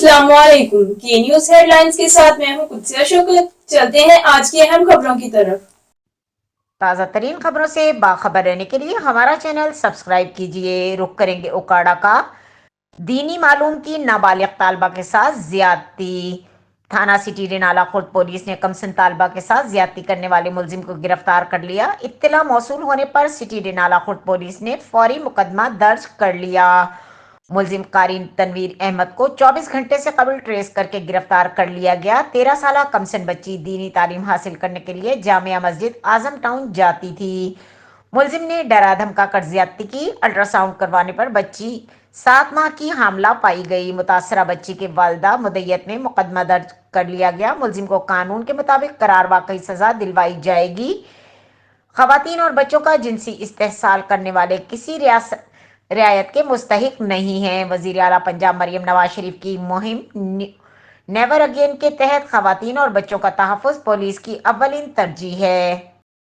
अस्सलामुअलैकुम के news headlines के साथ मैं हूं कुदसिया शौकत। चलते हैं आज की अहम खबरों की तरफ। ताज़ा तरीन खबरों से बाखबर रहने के लिए हमारा चैनल सब्सक्राइब कीजिए। रुक करेंगे उकाड़ा का दीनी मालूम की नाबालिग तालबा के साथ ज्यादती। थाना सिटी रेनाला खुर्द पुलिस ने कमसन तालबा के साथ ज्यादती करने वाले मुलजिम को गिरफ्तार कर लिया। इत्तला मौसूल होने पर सिटी रेनाला खुर्द पुलिस ने फौरी मुकदमा दर्ज कर लिया। मुलजिम कारी तनवीर अहमद को 24 घंटे से कबल ट्रेस करके गिरफ्तार कर लिया गया। 13 साल कमसन बच्ची दीनी तालीम हासिल करने के लिए जामिया मस्जिद आजम टाउन जाती थी। मुलजिम ने डरा धमका कर ज्यादती की। अल्ट्रासाउंड करवाने पर बच्ची 7 माह की हामला पाई गई। मुतासरा बच्ची के वालिदा मुद्दयत में मुकदमा दर्ज कर लिया गया। मुलजिम को कानून के मुताबिक करार वाकई सजा दिलवाई जाएगी। खवातीन और बच्चों का जिनसी इस्तेहसाल करने वाले किसी रियायत के मुस्तहिक नहीं हैं। वजीर आला पंजाब मरियम नवाज शरीफ की मुहिम नेवर अगेन के तहत खवातीन और बच्चों का तहफ़्फ़ुज़ पुलिस की अव्वलीन तरजीह है।